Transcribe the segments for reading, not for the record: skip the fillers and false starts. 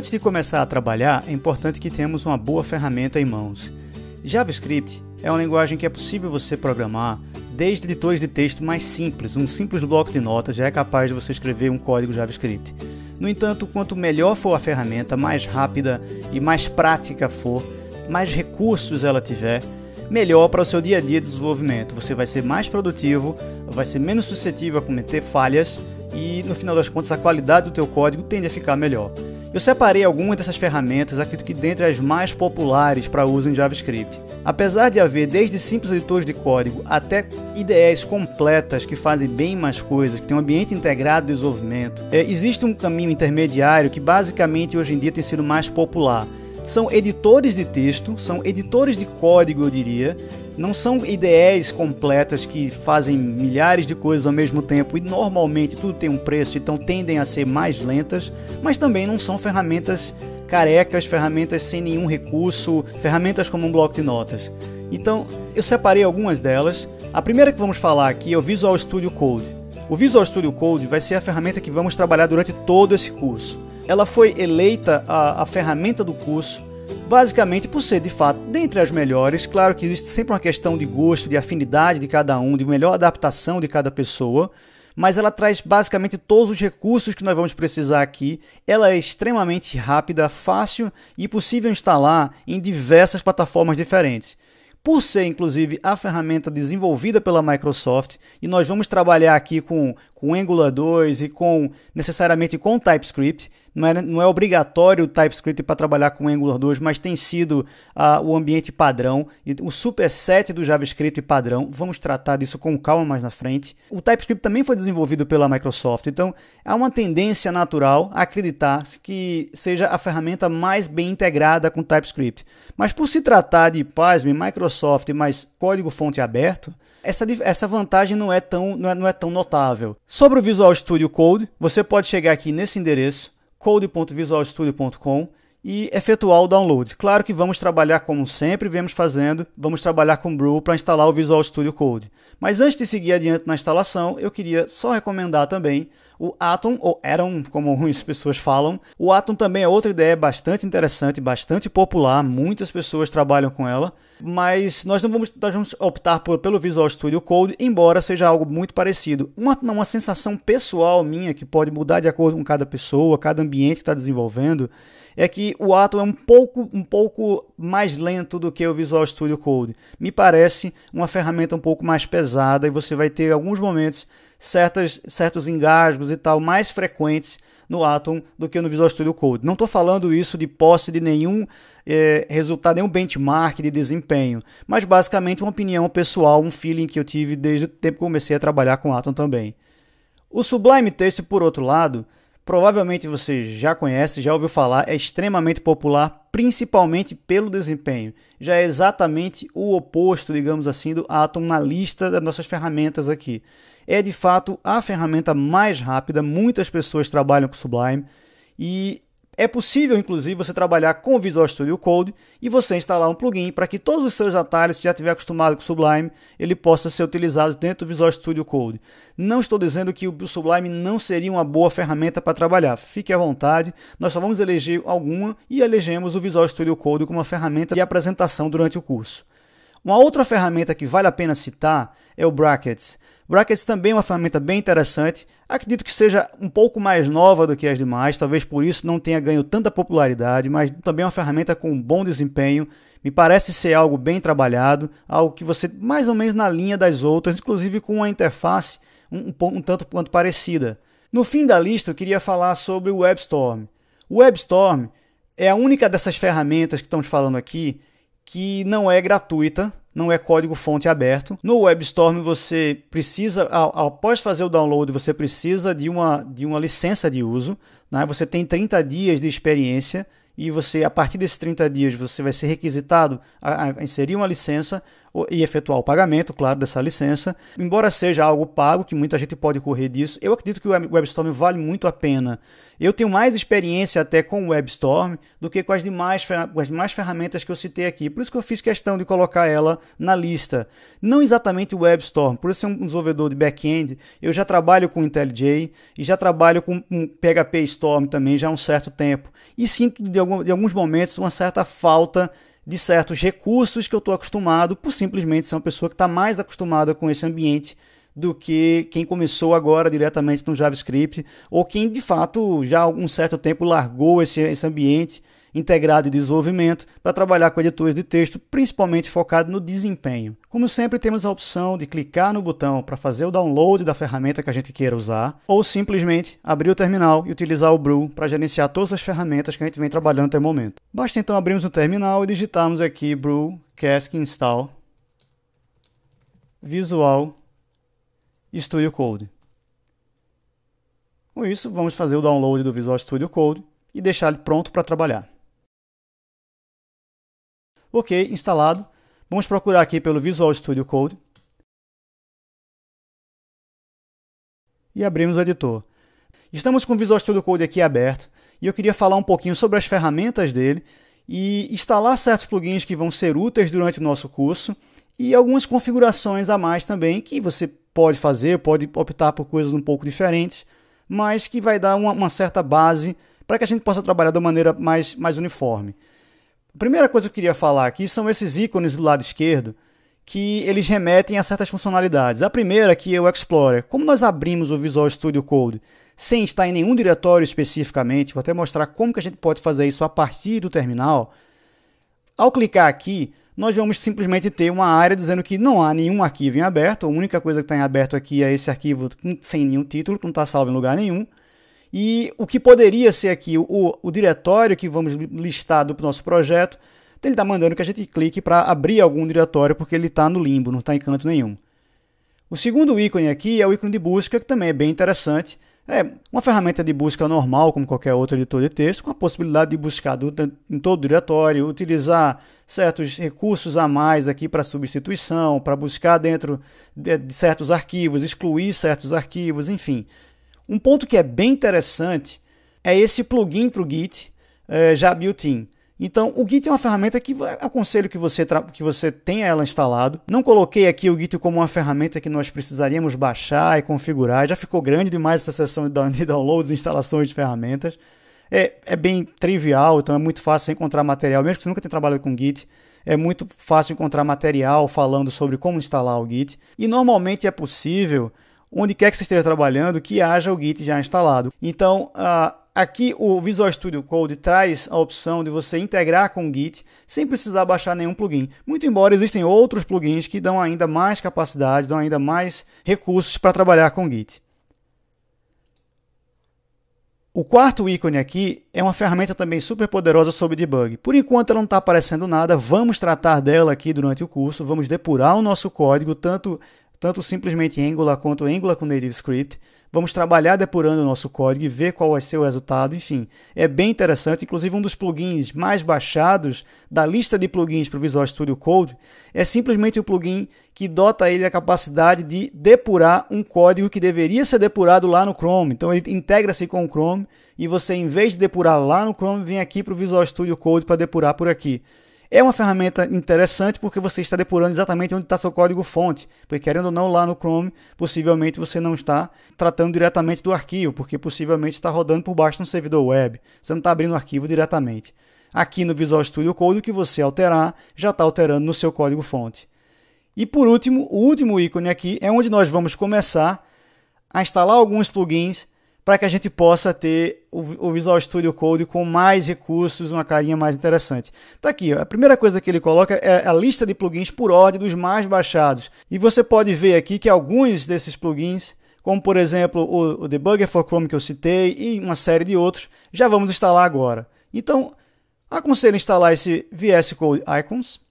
Antes de começar a trabalhar, é importante que tenhamos uma boa ferramenta em mãos. JavaScript é uma linguagem que é possível você programar desde editores de texto mais simples. Um simples bloco de notas já é capaz de você escrever um código JavaScript. No entanto, quanto melhor for a ferramenta, mais rápida e mais prática for, mais recursos ela tiver, melhor para o seu dia a dia de desenvolvimento. Você vai ser mais produtivo, vai ser menos suscetível a cometer falhas e, no final das contas, a qualidade do teu código tende a ficar melhor. Eu separei algumas dessas ferramentas, acredito que dentre as mais populares para uso em JavaScript. Apesar de haver desde simples editores de código até IDEs completas que fazem bem mais coisas, que tem um ambiente integrado de desenvolvimento, existe um caminho intermediário que basicamente hoje em dia tem sido mais popular. São editores de texto, são editores de código, eu diria. Não são IDEs completas que fazem milhares de coisas ao mesmo tempo e normalmente tudo tem um preço, então tendem a ser mais lentas, mas também não são ferramentas carecas, ferramentas sem nenhum recurso, ferramentas como um bloco de notas. Então, eu separei algumas delas. A primeira que vamos falar aqui é o Visual Studio Code. O Visual Studio Code vai ser a ferramenta que vamos trabalhar durante todo esse curso. Ela foi eleita a ferramenta do curso, basicamente por ser, de fato, dentre as melhores. Claro que existe sempre uma questão de gosto, de afinidade de cada um, de melhor adaptação de cada pessoa, mas ela traz basicamente todos os recursos que nós vamos precisar aqui. Ela é extremamente rápida, fácil e possível instalar em diversas plataformas diferentes. Por ser, inclusive, a ferramenta desenvolvida pela Microsoft, e nós vamos trabalhar aqui com Angular 2 e necessariamente com TypeScript. Não é obrigatório o TypeScript para trabalhar com Angular 2, mas tem sido o ambiente padrão, e o superset do JavaScript padrão. Vamos tratar disso com calma mais na frente. O TypeScript também foi desenvolvido pela Microsoft, então há uma tendência natural a acreditar que seja a ferramenta mais bem integrada com TypeScript. Mas por se tratar de, pasme, Microsoft mais código-fonte aberto, essa vantagem não é tão notável. Sobre o Visual Studio Code, você pode chegar aqui nesse endereço, code.visualstudio.com, e efetuar o download. Claro que vamos trabalhar como sempre vemos fazendo, vamos trabalhar com Brew para instalar o Visual Studio Code. Mas antes de seguir adiante na instalação, eu queria só recomendar também o Atom, ou Atom, como algumas pessoas falam. O Atom também é outra ideia bastante interessante, bastante popular, muitas pessoas trabalham com ela, mas nós vamos optar pelo Visual Studio Code, embora seja algo muito parecido. Uma sensação pessoal minha, que pode mudar de acordo com cada pessoa, cada ambiente que está desenvolvendo, é que o Atom é um pouco mais lento do que o Visual Studio Code. Me parece uma ferramenta um pouco mais pesada e você vai ter, em alguns momentos, certos engasgos e tal mais frequentes no Atom do que no Visual Studio Code. Não estou falando isso de posse de nenhum resultado, nenhum benchmark de desempenho, mas basicamente uma opinião pessoal, um feeling que eu tive desde o tempo que comecei a trabalhar com Atom também. O Sublime Text, por outro lado, provavelmente você já conhece, já ouviu falar, é extremamente popular, principalmente pelo desempenho. Já é exatamente o oposto, digamos assim, do Atom na lista das nossas ferramentas aqui. É de fato a ferramenta mais rápida, muitas pessoas trabalham com Sublime e é possível, inclusive, você trabalhar com o Visual Studio Code e você instalar um plugin para que todos os seus atalhos, se já estiver acostumado com o Sublime, ele possa ser utilizado dentro do Visual Studio Code. Não estou dizendo que o Sublime não seria uma boa ferramenta para trabalhar. Fique à vontade, nós só vamos eleger alguma e elegemos o Visual Studio Code como uma ferramenta de apresentação durante o curso. Uma outra ferramenta que vale a pena citar é o Brackets. Brackets também é uma ferramenta bem interessante, acredito que seja um pouco mais nova do que as demais, talvez por isso não tenha ganho tanta popularidade, mas também é uma ferramenta com bom desempenho, me parece ser algo bem trabalhado, algo que você mais ou menos na linha das outras, inclusive com uma interface um tanto quanto parecida. No fim da lista eu queria falar sobre o WebStorm. O WebStorm é a única dessas ferramentas que estamos falando aqui que não é gratuita, não é código-fonte aberto. No WebStorm você precisa, após fazer o download, você precisa de uma licença de uso, né? Você tem 30 dias de experiência e a partir desses 30 dias você vai ser requisitado a inserir uma licença e efetuar o pagamento, claro, dessa licença. Embora seja algo pago, que muita gente pode correr disso, eu acredito que o WebStorm vale muito a pena. Eu tenho mais experiência até com o WebStorm do que com as demais ferramentas que eu citei aqui. Por isso que eu fiz questão de colocar ela na lista. Não exatamente o WebStorm, por ser um desenvolvedor de back-end, eu já trabalho com IntelliJ e já trabalho com PHP Storm também já há um certo tempo. E sinto de alguns momentos uma certa falta de certos recursos que eu estou acostumado, por simplesmente ser uma pessoa que está mais acostumada com esse ambiente do que quem começou agora diretamente no JavaScript, ou quem de fato já há algum certo tempo largou esse ambiente integrado de desenvolvimento para trabalhar com editores de texto, principalmente focado no desempenho. Como sempre, temos a opção de clicar no botão para fazer o download da ferramenta que a gente queira usar, ou simplesmente abrir o terminal e utilizar o Brew para gerenciar todas as ferramentas que a gente vem trabalhando até o momento. Basta então abrirmos o terminal e digitarmos aqui Brew Cask Install Visual Studio Code. Com isso, vamos fazer o download do Visual Studio Code e deixar ele pronto para trabalhar. Ok, instalado. Vamos procurar aqui pelo Visual Studio Code. E abrimos o editor. Estamos com o Visual Studio Code aqui aberto. E eu queria falar um pouquinho sobre as ferramentas dele e instalar certos plugins que vão ser úteis durante o nosso curso e algumas configurações a mais também que você pode fazer, pode optar por coisas um pouco diferentes, mas que vai dar uma certa base para que a gente possa trabalhar de uma maneira mais uniforme. A primeira coisa que eu queria falar aqui são esses ícones do lado esquerdo, que eles remetem a certas funcionalidades. A primeira aqui é o Explorer. Como nós abrimos o Visual Studio Code sem estar em nenhum diretório especificamente, vou até mostrar como que a gente pode fazer isso a partir do terminal. Ao clicar aqui, nós vamos simplesmente ter uma área dizendo que não há nenhum arquivo em aberto. A única coisa que está em aberto aqui é esse arquivo sem nenhum título, que não está salvo em lugar nenhum. E o que poderia ser aqui o diretório que vamos listar do nosso projeto, ele está mandando que a gente clique para abrir algum diretório, porque ele está no limbo, não está em canto nenhum. O segundo ícone aqui é o ícone de busca, que também é bem interessante. É uma ferramenta de busca normal, como qualquer outro editor de texto, com a possibilidade de buscar em todo o diretório, utilizar certos recursos a mais aqui para substituição, para buscar dentro de certos arquivos, excluir certos arquivos, enfim. Um ponto que é bem interessante é esse plugin para o Git já built-in. Então, o Git é uma ferramenta que aconselho que você tenha ela instalado. Não coloquei aqui o Git como uma ferramenta que nós precisaríamos baixar e configurar. Já ficou grande demais essa seção de downloads e instalações de ferramentas. É bem trivial, então é muito fácil encontrar material. Mesmo que você nunca tenha trabalhado com Git, é muito fácil encontrar material falando sobre como instalar o Git. E normalmente é possível, onde quer que você esteja trabalhando, que haja o Git já instalado. Então, aqui o Visual Studio Code traz a opção de você integrar com o Git sem precisar baixar nenhum plugin. Muito embora existem outros plugins que dão ainda mais capacidade, dão ainda mais recursos para trabalhar com o Git. O quarto ícone aqui é uma ferramenta também super poderosa sobre debug. Por enquanto ela não está aparecendo nada, vamos tratar dela aqui durante o curso, vamos depurar o nosso código, tanto simplesmente em Angular quanto Angular com NativeScript. Vamos trabalhar depurando o nosso código e ver qual vai ser o resultado. Enfim, é bem interessante. Inclusive, um dos plugins mais baixados da lista de plugins para o Visual Studio Code é simplesmente o plugin que dota ele a capacidade de depurar um código que deveria ser depurado lá no Chrome. Então, ele integra-se com o Chrome e você, em vez de depurar lá no Chrome, vem aqui para o Visual Studio Code para depurar por aqui. É uma ferramenta interessante porque você está depurando exatamente onde está seu código-fonte, porque querendo ou não lá no Chrome, possivelmente você não está tratando diretamente do arquivo, porque possivelmente está rodando por baixo de um servidor web, você não está abrindo o arquivo diretamente. Aqui no Visual Studio Code, o que você alterar, já está alterando no seu código-fonte. E por último, o último ícone aqui é onde nós vamos começar a instalar alguns plugins para que a gente possa ter o Visual Studio Code com mais recursos, uma carinha mais interessante. Está aqui, ó, a primeira coisa que ele coloca é a lista de plugins por ordem dos mais baixados. E você pode ver aqui que alguns desses plugins, como por exemplo o Debugger for Chrome que eu citei e uma série de outros, já vamos instalar agora. Então, aconselho instalar esse VS Code Icons,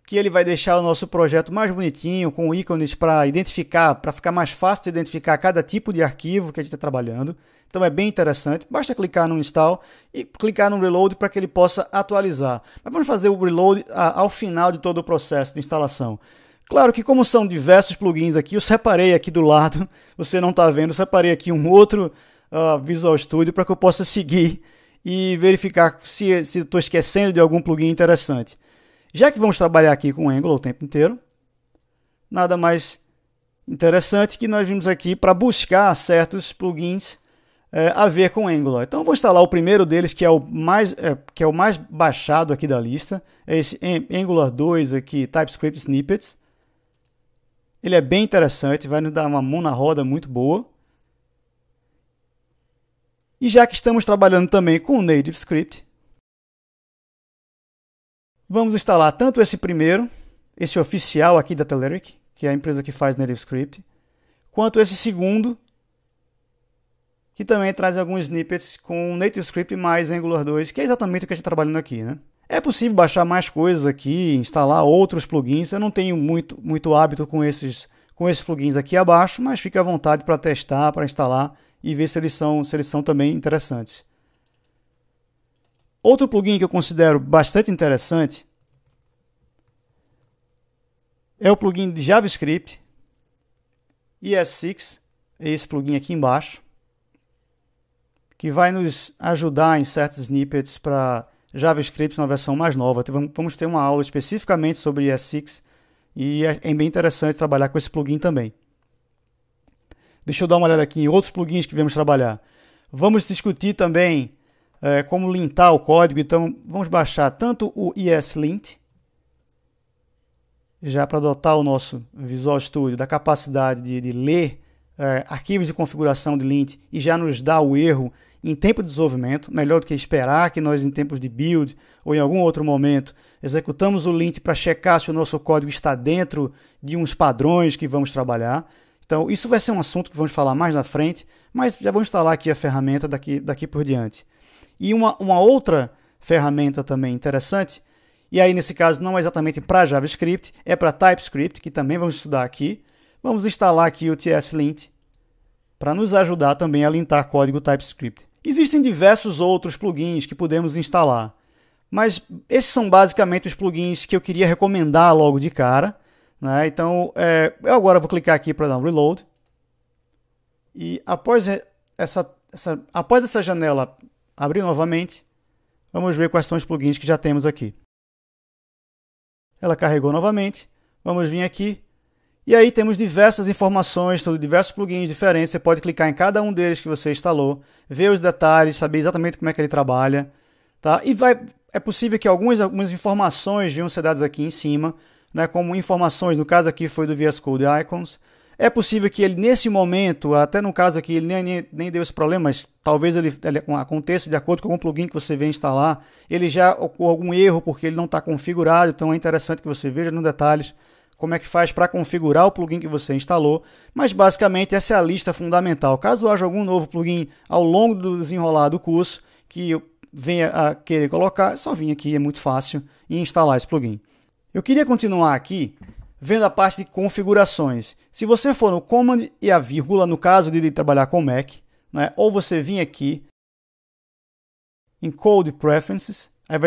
que ele vai deixar o nosso projeto mais bonitinho, com ícones para identificar, para ficar mais fácil de identificar cada tipo de arquivo que a gente está trabalhando. Então é bem interessante. Basta clicar no install e clicar no reload para que ele possa atualizar. Mas vamos fazer o reload ao final de todo o processo de instalação. Claro que como são diversos plugins aqui, eu separei aqui do lado, você não está vendo, eu separei aqui um outro Visual Studio para que eu possa seguir e verificar se estou esquecendo de algum plugin interessante. Já que vamos trabalhar aqui com Angular o tempo inteiro, nada mais interessante que nós vimos aqui para buscar certos plugins a ver com Angular. Então, eu vou instalar o primeiro deles, que é o mais baixado aqui da lista. É esse Angular 2 aqui, TypeScript Snippets. Ele é bem interessante, vai nos dar uma mão na roda muito boa. E já que estamos trabalhando também com o NativeScript, vamos instalar tanto esse primeiro, esse oficial aqui da Telerik, que é a empresa que faz NativeScript, quanto esse segundo, que também traz alguns snippets com NativeScript mais Angular 2, que é exatamente o que a gente está trabalhando aqui, né? É possível baixar mais coisas aqui, instalar outros plugins. Eu não tenho muito hábito com esses plugins aqui abaixo, mas fique à vontade para testar, para instalar e ver se eles são também interessantes. Outro plugin que eu considero bastante interessante é o plugin de JavaScript, ES6, é esse plugin aqui embaixo, que vai nos ajudar em certos snippets para JavaScript na versão mais nova. Vamos ter uma aula especificamente sobre ES6 e é bem interessante trabalhar com esse plugin também. Deixa eu dar uma olhada aqui em outros plugins que vamos trabalhar. Vamos discutir também como lintar o código, então vamos baixar tanto o ESLint, já para dotar o nosso Visual Studio da capacidade de ler arquivos de configuração de lint e já nos dá o erro em tempo de desenvolvimento, melhor do que esperar que nós em tempos de build ou em algum outro momento executamos o lint para checar se o nosso código está dentro de uns padrões que vamos trabalhar. Então isso vai ser um assunto que vamos falar mais na frente, mas já vou instalar aqui a ferramenta daqui por diante. E uma outra ferramenta também interessante, e aí nesse caso não é exatamente para JavaScript, é para TypeScript, que também vamos estudar aqui. Vamos instalar aqui o TSLint para nos ajudar também a lintar código TypeScript. Existem diversos outros plugins que podemos instalar, mas esses são basicamente os plugins que eu queria recomendar logo de cara, né? Então, eu agora vou clicar aqui para dar um reload, e após essa janela abrir novamente, vamos ver quais são os plugins que já temos aqui. Ela carregou novamente, vamos vir aqui, e aí temos diversas informações sobre diversos plugins diferentes. Você pode clicar em cada um deles que você instalou, ver os detalhes, saber exatamente como é que ele trabalha, tá? E é possível que algumas informações venham ser dadas aqui em cima, né? Como informações, no caso aqui foi do VS Code Icons. É possível que ele, nesse momento, até no caso aqui, ele nem deu esse problema, mas talvez ele aconteça de acordo com algum plugin que você venha instalar, ele já ocorra algum erro porque ele não está configurado, então é interessante que você veja nos detalhes como é que faz para configurar o plugin que você instalou, mas basicamente essa é a lista fundamental. Caso haja algum novo plugin ao longo do desenrolar do curso que eu venha a querer colocar, é só vir aqui, é muito fácil, e instalar esse plugin. Eu queria continuar aqui vendo a parte de configurações. Se você for no Command e a vírgula, no caso de trabalhar com Mac, né, ou você vir aqui em Code Preferences, aí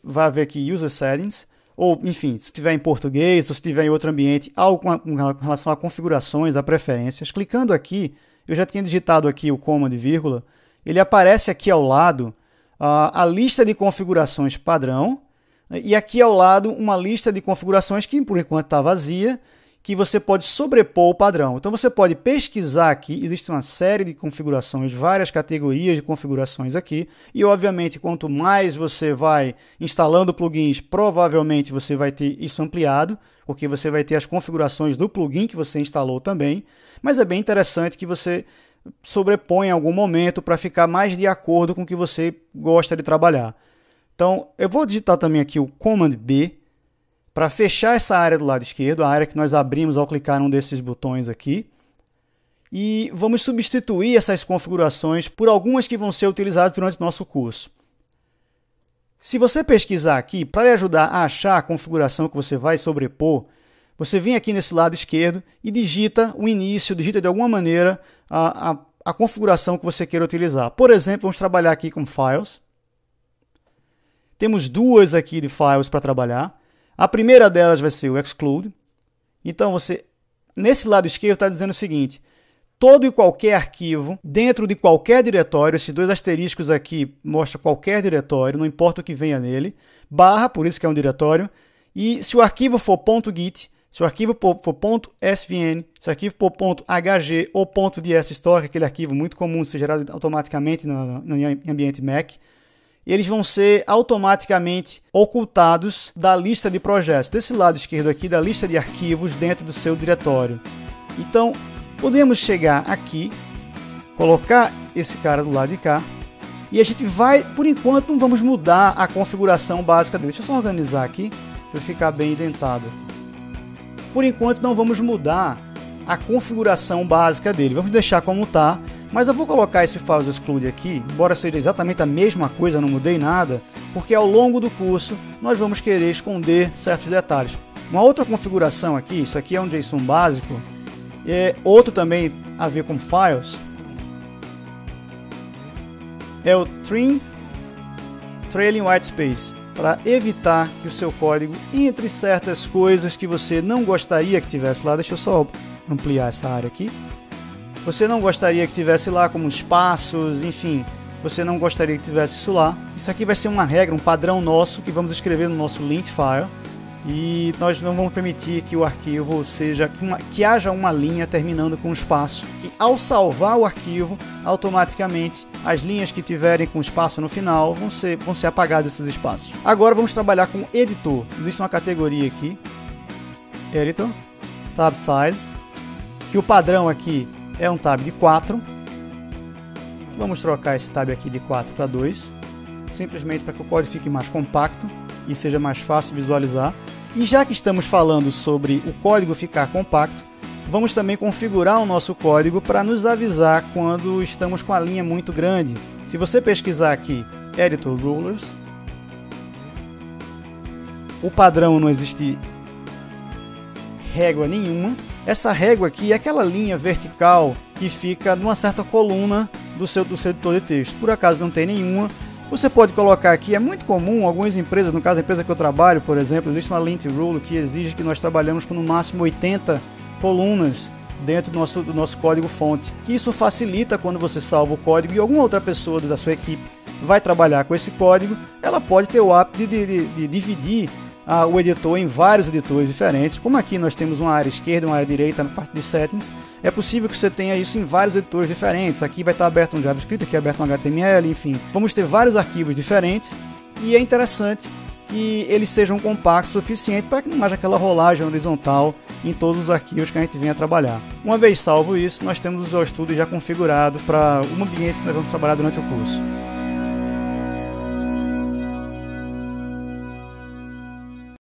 vai ver aqui User Settings, ou, enfim, se estiver em português, ou se estiver em outro ambiente, algo com relação a configurações, a preferências. Clicando aqui, eu já tinha digitado aqui o Command, vírgula, ele aparece aqui ao lado a lista de configurações padrão, e aqui ao lado uma lista de configurações que por enquanto está vazia, que você pode sobrepor o padrão. Então você pode pesquisar aqui, existe uma série de configurações, várias categorias de configurações aqui, e obviamente quanto mais você vai instalando plugins, provavelmente você vai ter isso ampliado, porque você vai ter as configurações do plugin que você instalou também, mas é bem interessante que você sobreponha em algum momento para ficar mais de acordo com o que você gosta de trabalhar. Então eu vou digitar também aqui o Command B, para fechar essa área do lado esquerdo, a área que nós abrimos ao clicar num desses botões aqui. E vamos substituir essas configurações por algumas que vão ser utilizadas durante o nosso curso. Se você pesquisar aqui, para lhe ajudar a achar a configuração que você vai sobrepor, você vem aqui nesse lado esquerdo e digita o início, digita de alguma maneira a configuração que você queira utilizar. Por exemplo, vamos trabalhar aqui com Files. Temos duas aqui de Files para trabalhar. A primeira delas vai ser o Exclude. Então, nesse lado esquerdo está dizendo o seguinte: todo e qualquer arquivo dentro de qualquer diretório, esses dois asteriscos aqui mostram qualquer diretório, não importa o que venha nele, barra, por isso que é um diretório, e se o arquivo for .git, se o arquivo for .svn, se o arquivo for .hg ou .dsstore, aquele arquivo muito comum de ser gerado automaticamente no ambiente Mac, eles vão ser automaticamente ocultados da lista de projetos, desse lado esquerdo aqui, da lista de arquivos dentro do seu diretório. Então, podemos chegar aqui, colocar esse cara do lado de cá, e a gente vai, por enquanto, não vamos mudar a configuração básica dele. Deixa eu só organizar aqui, para ficar bem indentado. Por enquanto, não vamos mudar a configuração básica dele. Vamos deixar como está, mas eu vou colocar esse Files Exclude aqui, embora seja exatamente a mesma coisa, não mudei nada, porque ao longo do curso nós vamos querer esconder certos detalhes. Uma outra configuração aqui, isso aqui é um JSON básico, outro também a ver com Files, é o Trim Trailing Whitespace, para evitar que o seu código entre certas coisas que você não gostaria que tivesse lá. Deixa eu só ampliar essa área aqui. Você não gostaria que tivesse lá, como espaços, enfim, você não gostaria que tivesse isso lá. Isso aqui vai ser uma regra, um padrão nosso que vamos escrever no nosso lint file. E nós não vamos permitir que o arquivo seja, que haja uma linha terminando com um espaço, que ao salvar o arquivo, automaticamente as linhas que tiverem com espaço no final vão ser apagadas esses espaços. Agora vamos trabalhar com editor. Existe uma categoria aqui, Editor, Tab Size, que o padrão aqui é um tab de 4. Vamos trocar esse tab aqui de 4 para 2, simplesmente para que o código fique mais compacto e seja mais fácil visualizar. E já que estamos falando sobre o código ficar compacto, vamos também configurar o nosso código para nos avisar quando estamos com a linha muito grande. Se você pesquisar aqui Editor Rulers, o padrão não existe régua nenhuma. Essa régua aqui é aquela linha vertical que fica numa certa coluna do seu editor de texto. Por acaso não tem nenhuma, você pode colocar aqui, é muito comum, algumas empresas, no caso a empresa que eu trabalho, por exemplo, existe uma lint rule que exige que nós trabalhamos com no máximo 80 colunas dentro do nosso código fonte. Que isso facilita quando você salva o código e alguma outra pessoa da sua equipe vai trabalhar com esse código, ela pode ter o hábito de dividir o editor em vários editores diferentes. Como aqui nós temos uma área esquerda e uma área direita na parte de settings, é possível que você tenha isso em vários editores diferentes. Aqui vai estar aberto um JavaScript, aqui é aberto um HTML, enfim. Vamos ter vários arquivos diferentes e é interessante que eles sejam compactos o suficiente para que não haja aquela rolagem horizontal em todos os arquivos que a gente venha trabalhar. Uma vez salvo isso, nós temos o Visual Studio já configurado para o ambiente que nós vamos trabalhar durante o curso.